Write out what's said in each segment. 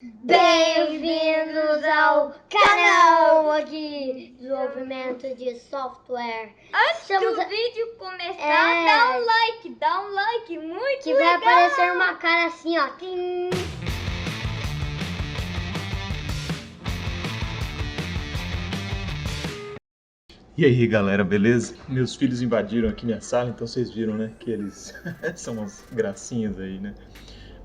Bem-vindos ao canal aqui, desenvolvimento de software. Antes do vídeo começar, dá um like, muito que legal. vai aparecer uma cara assim, ó. Tim. E aí galera, beleza? Meus filhos invadiram aqui minha sala, então vocês viram, né, que eles são umas gracinhas aí, né?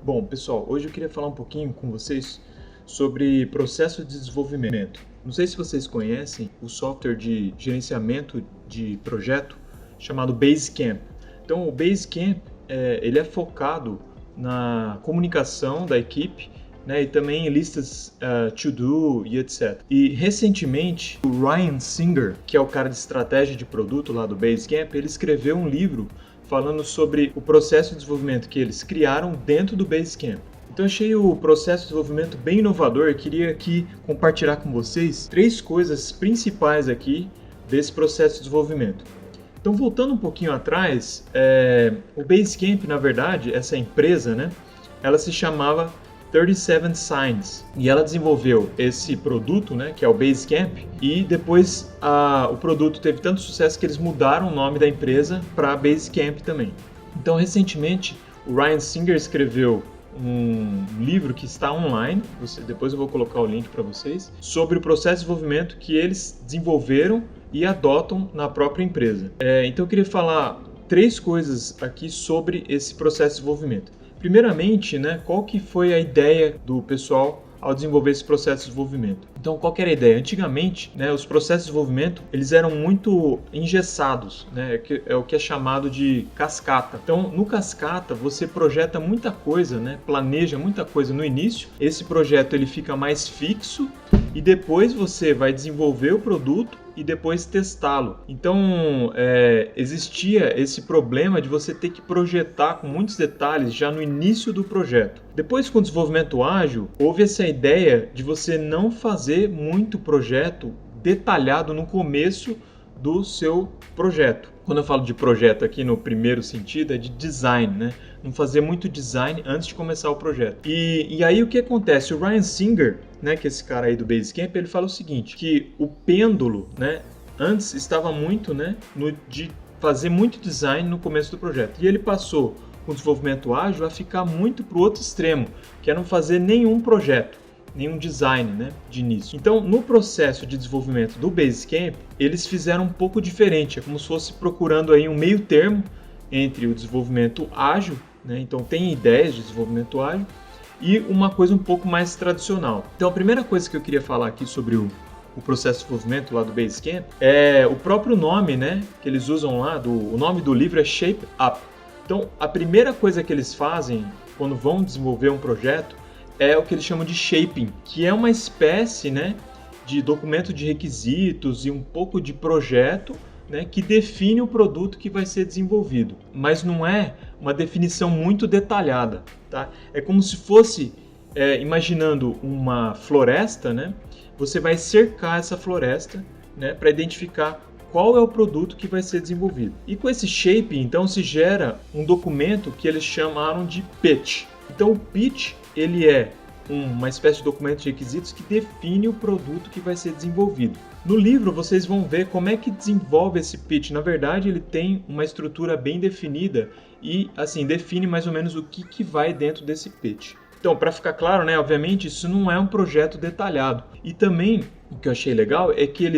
Bom, pessoal, hoje eu queria falar um pouquinho com vocês sobre processo de desenvolvimento. Não sei se vocês conhecem o software de gerenciamento de projeto chamado Basecamp. Então o Basecamp, ele é focado na comunicação da equipe, né, e também em listas to-do e etc. E recentemente o Ryan Singer, que é o cara de estratégia de produto lá do Basecamp, ele escreveu um livro falando sobre o processo de desenvolvimento que eles criaram dentro do Basecamp. Então eu achei o processo de desenvolvimento bem inovador e queria aqui compartilhar com vocês 3 coisas principais aqui desse processo de desenvolvimento. Então voltando um pouquinho atrás, o Basecamp, na verdade, essa empresa, né, ela se chamava 37 Signs e ela desenvolveu esse produto, né, que é o Basecamp, e depois o produto teve tanto sucesso que eles mudaram o nome da empresa para Basecamp também. Então recentemente o Ryan Singer escreveu um livro que está online, depois eu vou colocar o link para vocês, sobre o processo de desenvolvimento que eles desenvolveram e adotam na própria empresa. Então eu queria falar 3 coisas aqui sobre esse processo de desenvolvimento. Primeiramente, né, qual que foi a ideia do pessoal ao desenvolver esse processo de desenvolvimento? Então, qual que era a ideia? Antigamente, né, os processos de desenvolvimento eles eram muito engessados, né, é o que é chamado de cascata. Então, no cascata, você projeta muita coisa, né, planeja muita coisa no início. Esse projeto ele fica mais fixo e depois você vai desenvolver o produto e depois testá-lo. Então, existia esse problema de você ter que projetar com muitos detalhes já no início do projeto. Depois, com o desenvolvimento ágil, houve essa ideia de você não fazer muito projeto detalhado no começo do seu projeto. Quando eu falo de projeto aqui no primeiro sentido, é de design, né? Não fazer muito design antes de começar o projeto. E aí o que acontece? O Ryan Singer, né, que é esse cara aí do Basecamp, ele fala o seguinte, que o pêndulo, né, antes estava muito, né, de fazer muito design no começo do projeto. E ele passou com o desenvolvimento ágil a ficar muito para o outro extremo, que é não fazer nenhum projeto, nenhum design, né, de início. Então, no processo de desenvolvimento do Basecamp, eles fizeram um pouco diferente, é como se fosse procurando aí um meio termo entre o desenvolvimento ágil, né, então tem ideias de desenvolvimento ágil, e uma coisa um pouco mais tradicional. Então, a primeira coisa que eu queria falar aqui sobre o processo de desenvolvimento lá do Basecamp é o próprio nome, né, que eles usam lá, o nome do livro é Shape Up. Então, a primeira coisa que eles fazem quando vão desenvolver um projeto é o que eles chamam de shaping, que é uma espécie, né, de documento de requisitos e um pouco de projeto, né, que define o produto que vai ser desenvolvido. Mas não é uma definição muito detalhada, tá? É como se fosse, imaginando uma floresta, né? Você vai cercar essa floresta, né, para identificar qual é o produto que vai ser desenvolvido. E com esse shaping, então, se gera um documento que eles chamaram de pitch. Então, o pitch ele é uma espécie de documento de requisitos que define o produto que vai ser desenvolvido. No livro vocês vão ver como é que desenvolve esse pitch. Na verdade, ele tem uma estrutura bem definida e assim define mais ou menos o que vai dentro desse pitch. Então, para ficar claro, né, obviamente isso não é um projeto detalhado. E também o que eu achei legal é que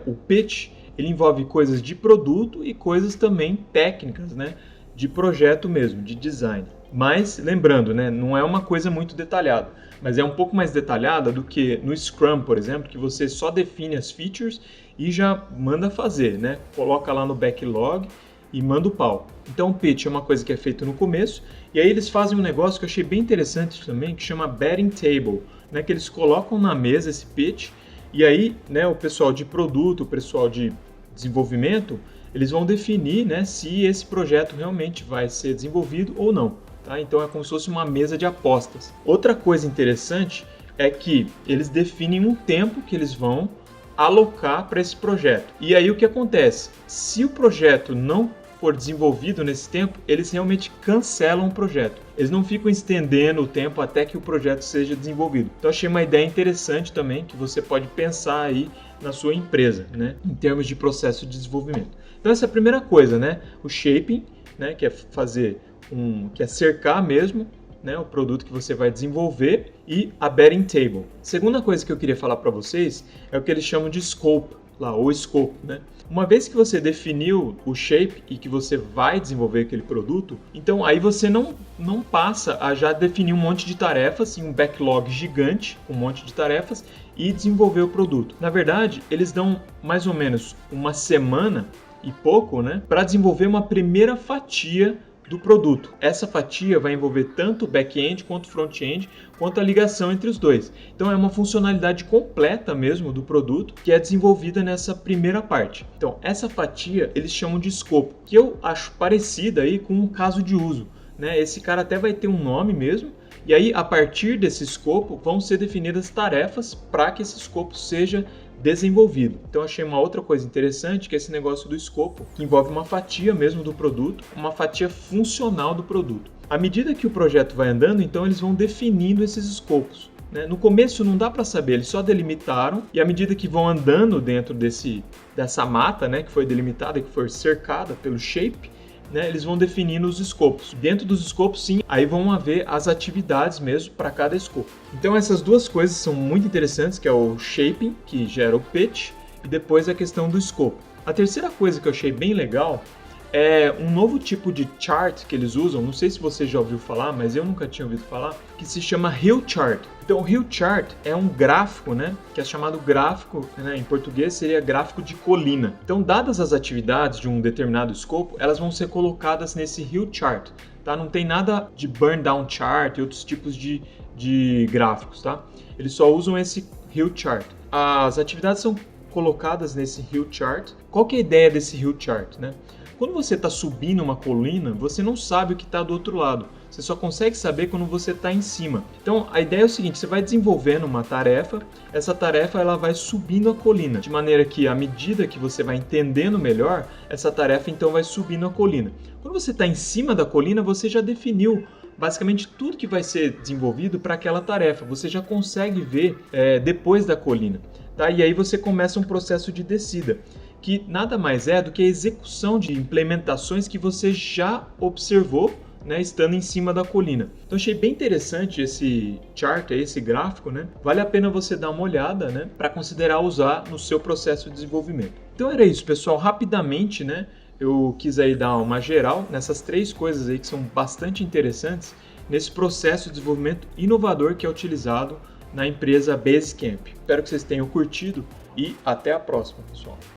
o pitch ele envolve coisas de produto e coisas também técnicas, né, de projeto mesmo, de design. Mas, lembrando, né, não é uma coisa muito detalhada, mas é um pouco mais detalhada do que no Scrum, por exemplo, que você só define as features e já manda fazer, né? Coloca lá no backlog e manda o pau. Então, o pitch é uma coisa que é feita no começo, e aí eles fazem um negócio que eu achei bem interessante também, que chama Betting Table, né, que eles colocam na mesa esse pitch, e aí, né, o pessoal de produto, o pessoal de desenvolvimento, eles vão definir, né, se esse projeto realmente vai ser desenvolvido ou não. Tá? Então é como se fosse uma mesa de apostas. Outra coisa interessante é que eles definem um tempo que eles vão alocar para esse projeto. E aí o que acontece? Se o projeto não for desenvolvido nesse tempo, eles realmente cancelam o projeto. Eles não ficam estendendo o tempo até que o projeto seja desenvolvido. Então achei uma ideia interessante também que você pode pensar aí na sua empresa, né, em termos de processo de desenvolvimento. Então essa é a primeira coisa, né, o shaping, né, que é que é cercar mesmo, né, o produto que você vai desenvolver, e a bedding table. Segunda coisa que eu queria falar para vocês é o que eles chamam de scope, lá, ou scope, né? Uma vez que você definiu o shape e que você vai desenvolver aquele produto, então aí você não passa a já definir um monte de tarefas, um backlog gigante, um monte de tarefas, e desenvolver o produto. Na verdade, eles dão mais ou menos uma semana e pouco, né, para desenvolver uma primeira fatia do produto. Essa fatia vai envolver tanto o back-end quanto o front-end, quanto a ligação entre os dois. Então é uma funcionalidade completa mesmo do produto que é desenvolvida nessa primeira parte. Então essa fatia eles chamam de escopo, que eu acho parecida aí com um caso de uso, né? Esse cara até vai ter um nome mesmo, e aí a partir desse escopo vão ser definidas tarefas para que esse escopo seja desenvolvido. Então achei uma outra coisa interessante, que é esse negócio do escopo, que envolve uma fatia mesmo do produto, uma fatia funcional do produto. À medida que o projeto vai andando, então eles vão definindo esses escopos, né? No começo não dá para saber, eles só delimitaram, e à medida que vão andando dentro dessa mata, né, que foi delimitada, que foi cercada pelo shape, né, eles vão definindo os escopos. Dentro dos escopos, sim, aí vão haver as atividades mesmo para cada escopo. Então essas duas coisas são muito interessantes, que é o shaping, que gera o pitch, e depois a questão do escopo. A terceira coisa que eu achei bem legal é um novo tipo de chart que eles usam, não sei se você já ouviu falar, mas eu nunca tinha ouvido falar, que se chama Hill Chart. Então o Hill Chart é um gráfico, né, que é chamado gráfico, né, em português seria gráfico de colina. Então, dadas as atividades de um determinado escopo, elas vão ser colocadas nesse Hill Chart, tá? Não tem nada de Burn Down Chart e outros tipos de gráficos, tá? Eles só usam esse Hill Chart. As atividades são colocadas nesse Hill Chart. Qual que é a ideia desse Hill Chart, né? Quando você está subindo uma colina, você não sabe o que está do outro lado. Você só consegue saber quando você está em cima. Então, a ideia é o seguinte, você vai desenvolvendo uma tarefa, essa tarefa ela vai subindo a colina, de maneira que, à medida que você vai entendendo melhor, essa tarefa então vai subindo a colina. Quando você está em cima da colina, você já definiu basicamente tudo que vai ser desenvolvido para aquela tarefa. Você já consegue ver depois da colina, tá? E aí você começa um processo de descida, que nada mais é do que a execução de implementações que você já observou, né, estando em cima da colina. Então achei bem interessante esse chart, esse gráfico, né? Vale a pena você dar uma olhada, né, para considerar usar no seu processo de desenvolvimento. Então era isso, pessoal, rapidamente, né, eu quis aí dar uma geral nessas três coisas aí que são bastante interessantes nesse processo de desenvolvimento inovador que é utilizado na empresa Basecamp. Espero que vocês tenham curtido e até a próxima, pessoal.